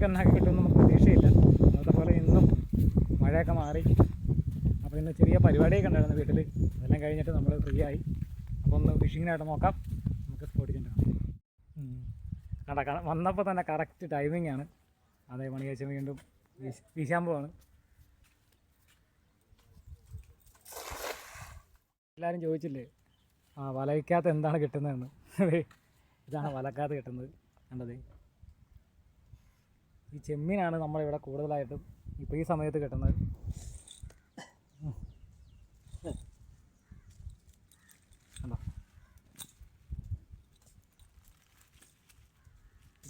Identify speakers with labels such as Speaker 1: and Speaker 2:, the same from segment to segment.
Speaker 1: തന്നെ കിട്ടുമെന്ന് നമുക്ക് പ്രതീക്ഷയില്ല. അന്നത്തെ പോലെ ഇന്നും മഴയൊക്കെ മാറി. അപ്പോൾ ഇന്ന് ചെറിയ പരിപാടിയൊക്കെ ഉണ്ടായിരുന്നു വീട്ടിൽ. അതെല്ലാം കഴിഞ്ഞിട്ട് നമ്മൾ ഫ്രീ ആയി. അപ്പോൾ ഒന്ന് ഫിഷിങ്ങിനായിട്ട് നോക്കാം. നമുക്ക് സ്പോട്ടിൽ ചെന്നിട്ട് കാണാം. വന്നപ്പോൾ തന്നെ കറക്റ്റ് ടൈമിംഗ് ആണ്. അതേ മണിയാഴ്ച വീണ്ടും വീശാൻ പോവാണ്. എല്ലാവരും ചോദിച്ചില്ലേ വലയ്ക്കകത്ത് എന്താണ് കിട്ടുന്നതെന്ന്. ഇതാണ് വലക്കകത്ത് കിട്ടുന്നത്. കണ്ടത് ഈ ചെമ്മീനാണ് നമ്മളിവിടെ കൂടുതലായിട്ടും ഇപ്പോൾ ഈ സമയത്ത് കിട്ടുന്നത്. കണ്ടോ,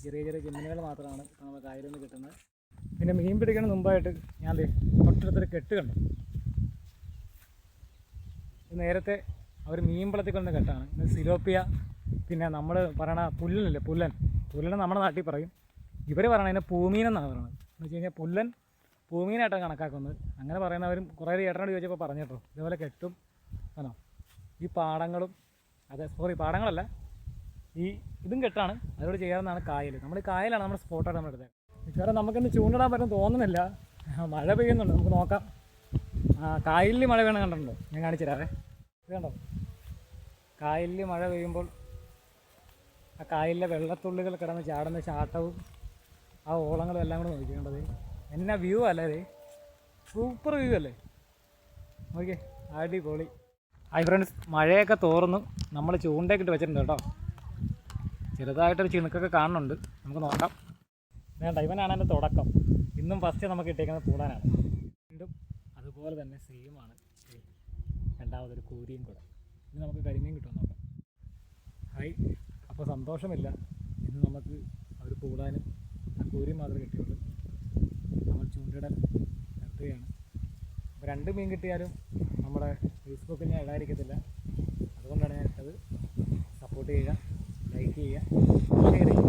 Speaker 1: ചെറിയ ചെറിയ ചെമ്മീനുകൾ മാത്രമാണ് നമ്മൾ കായലിൽ നിന്ന് കിട്ടുന്നത്. പിന്നെ മീൻ പിടിക്കണ മുമ്പായിട്ട് ഞാൻ തൊട്ടടുത്തൊരു കെട്ട് കണ്ടു. നേരത്തെ അവർ മീൻവളത്തിൽ കൊണ്ട കെട്ടാണ്. ഇത് സിലോപ്പിയ. പിന്നെ നമ്മൾ പറയണ പുല്ലനില്ലേ, പുല്ലൻ നമ്മുടെ നാട്ടിൽ പറയും. ഇവർ പറയണതിന് പൂമീനെന്നാണ് പറയണത്. എന്ന് വെച്ച് കഴിഞ്ഞാൽ പുല്ലൻ പൂമീനായിട്ടാണ് കണക്കാക്കുന്നത്. അങ്ങനെ പറയുന്നവരും കുറേ ചേട്ടനോട് ചോദിച്ചപ്പോൾ പറഞ്ഞു കേട്ടോ. ഇതേപോലെ കെട്ടും ആണോ ഈ പാടങ്ങളും. പാടങ്ങളല്ല, ഇതും കെട്ടാണ്. അതോട് ചെയ്യാവുന്നതാണ് കായൽ. നമ്മൾ ഈ കായലാണ് നമ്മുടെ സ്പോട്ടായിട്ട് നമ്മൾ എടുത്തത്. മിക്കവാറും നമുക്കിന്ന് ചൂണ്ടിടാൻ പറ്റും തോന്നുന്നില്ല. മഴ പെയ്യുന്നുണ്ട്, നമുക്ക് നോക്കാം. കായലിൽ മഴ വീണ് കണ്ടിട്ടുണ്ടോ? ഞാൻ കാണിച്ചു തരാവേ. ഇത് കണ്ടോ, കായലിൽ മഴ പെയ്യുമ്പോൾ ആ കായലിലെ വെള്ളത്തുള്ളികൾ കിടന്ന് ചാടുന്ന ചാട്ടവും ആ ഓളങ്ങളും എല്ലാം കൂടെ നോക്കിക്കേണ്ടത്. എന്നാ വ്യൂ അല്ലേ ഇത്? സൂപ്പർ വ്യൂ അല്ലേ? ഓക്കെ, അടിപൊളി. ഹായ് ഫ്രണ്ട്സ്, മഴയൊക്കെ തോർന്നു. നമ്മൾ ചൂണ്ടയൊക്കെ ഇട്ട് വെച്ചിട്ടുണ്ട് കേട്ടോ. ചെറുതായിട്ടൊരു ചിണുക്കൊക്കെ കാണുന്നുണ്ട്. നമുക്ക് നോക്കാം. വേണ്ട, ഇവനാണ് എൻ്റെ തുടക്കം. ഇന്നും ഫസ്റ്റ് നമുക്ക് ഇട്ടേക്കുന്നത് പൂടാനാണ്. വീണ്ടും അതുപോലെ തന്നെ സെയിമാണ് രണ്ടാമതൊരു കൂരിയും കൂടെ. ഇനി നമുക്ക് കരിമീൻ കിട്ടുമെന്ന് നോക്കാം. ഹായ്, അപ്പോൾ സന്തോഷമില്ല. ഇന്ന് നമുക്ക് ഒരു പൂടാനും ആ കൂരിയും മാത്രമേ കിട്ടിയുള്ളൂ. നമ്മൾ ചൂണ്ടിടൽ നിർത്തുകയാണ്. അപ്പോൾ 2 മീൻ കിട്ടിയാലും നമ്മുടെ ഫേസ്ബുക്കിൽ ഞാൻ ഇടാതിരിക്കത്തില്ല. അതുകൊണ്ടാണ് ഞാൻ ഇട്ടത്. സപ്പോർട്ട് ചെയ്യുക, ലൈക്ക് ചെയ്യുക, ഷെയർ ചെയ്യുക.